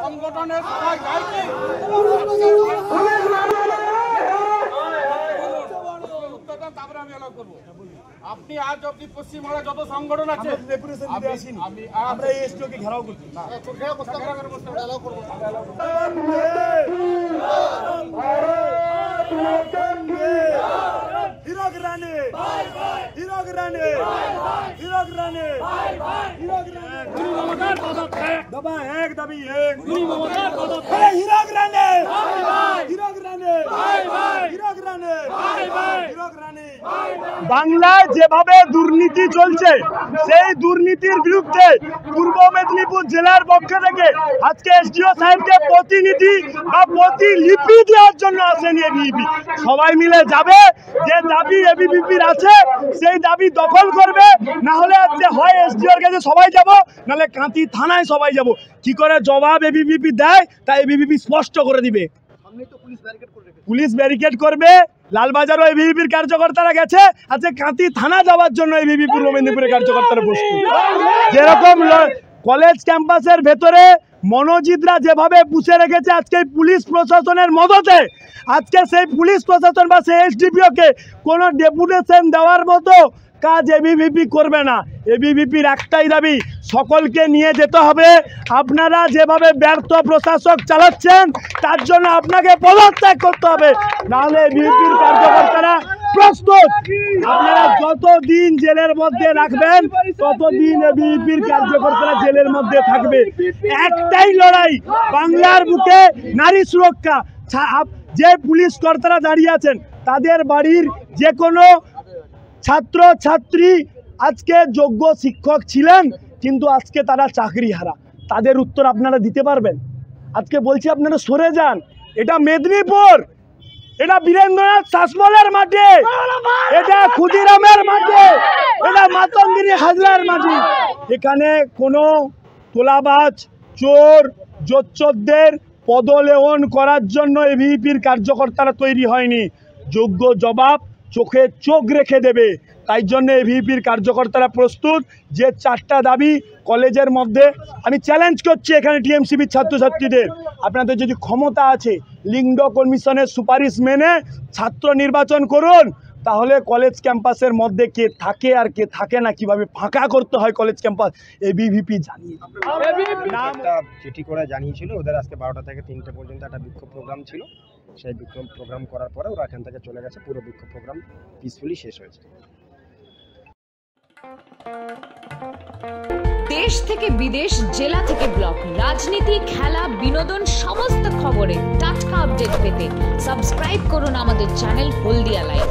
সংগঠনের সবাই যায় কি? তারপরে আমি অ্যালাউ করবো। আপনি আজ অব্দি পশ্চিমবাংলায় যত সংগঠন আছে আমরা এই এসটিওকে ঘেরাও করছি। বাংলায় যেভাবে দুর্নীতি চলছে সেই দুর্নীতির বিরুদ্ধে পূর্ব মেদিনীপুর জেলার পক্ষ থেকে আজকে এসডিও সাহেবকে প্রতিনিধি বা প্রতিলিপি দেওয়ার জন্য আসেনি এবিভিপি। সবাই মিলে যাবে, যে দাবি এবিভিপির আছে সেই দাবি দখল করবে, না হলে আজকে হয় এসডিওর কাছে সবাই যাব, নাহলে কাঁথি থানায় সবাই যাব। কি করে জবাব এবিভিপি দেয় তা এবিভিপি স্পষ্ট করে দিবে। পুলিশ ব্যারিকেড করবে, লালবাজারও এবিভিপির কার্যকর্তারা গেছে, আজকে কাঁথি থানা যাওয়ার জন্য এবিভিপি পূর্ব মেদিনীপুরের কার্যকর্তারা বসছে। যেরকম কলেজ ক্যাম্পাসের ভেতরে মনোজিতরা যেভাবে পুষে রেখেছে আজকে পুলিশ প্রশাসনের মদতে, আজকে সেই পুলিশ প্রশাসন বা সেই এসডিপিওকে কোনো ডেপুটেশন দেওয়ার মতো কাজ এবিভিপি করবে না। এবিভিপির একটাই দাবি, সকলকে নিয়ে যেতে হবে। আপনারা যেভাবে ব্যর্থ প্রশাসক চালাচ্ছেন তার জন্য আপনাকে পদত্যাগ করতে হবে, নাহলে এবিভিপির কার্যকর্তারা প্রস্তুত। আপনারা যতদিন জেলের মধ্যে রাখবেন ততদিন এবিভিপির কার্যকর্তারা জেলের মধ্যে থাকবে। একটাই লড়াই, বাংলার বুকে নারী সুরক্ষা। যে পুলিশ কর্তারা দাঁড়িয়ে আছেন তাদের বাড়ির যে কোনো ছাত্র ছাত্রী আজকে যোগ্য শিক্ষক ছিলেন কিন্তু আজকে তারা চাকরি হারা, তাদের উত্তর আপনারা দিতে পারবেন? আজকে বলছি আপনারা সরে যান। এটা মেদিনীপুর, এটা বীরেন্দ্রনাথ শাসমলের মাটি, এটা ক্ষুদিরামের মাটি, এটা মাতঙ্গিনী হাজরার মাটি। এখানে কোনো তোলাবাজ চোর জোচ্চোরদের পদলেহন করার জন্য এবিভিপির কার্যকর্তারা তৈরি হয়নি। যোগ্য জবাব চোখে চোখ রেখে দেবে। তাই জন্য এবিভিপির কার্যকর্তারা প্রস্তুত। যে 4টা দাবি কলেজের মধ্যে, আমি চ্যালেঞ্জ করছি এখানে টিএমসিবির ছাত্রছাত্রীদের, আপনাদের যদি ক্ষমতা আছে লিঙ্গ কমিশনের সুপারিশ মেনে ছাত্র নির্বাচন করুন, তাহলে কলেজ ক্যাম্পাসের মধ্যে কে থাকে আর কে থাকে না, কিভাবে ফাঁকা করতে হয় কলেজ ক্যাম্পাস এবিভিপি জানিয়ে চিঠি করে জানিয়েছিল। ওদের আজকে 12টা থেকে 3টা পর্যন্ত একটা বিক্ষোভ প্রোগ্রাম ছিল। সেই বিক্ষোভ প্রোগ্রাম করার পরে ওরা এখান থেকে চলে গেছে। পুরো বিক্ষোভ প্রোগ্রাম পিসফুলি শেষ হয়েছে। দেশ থেকে বিদেশ, জেলা থেকে ব্লক, রাজনীতি, খেলা, বিনোদন সমস্ত খবরে টাটকা আপডেট পেতে সাবস্ক্রাইব করুন আমাদের চ্যানেল হলদিয়া লাইভ।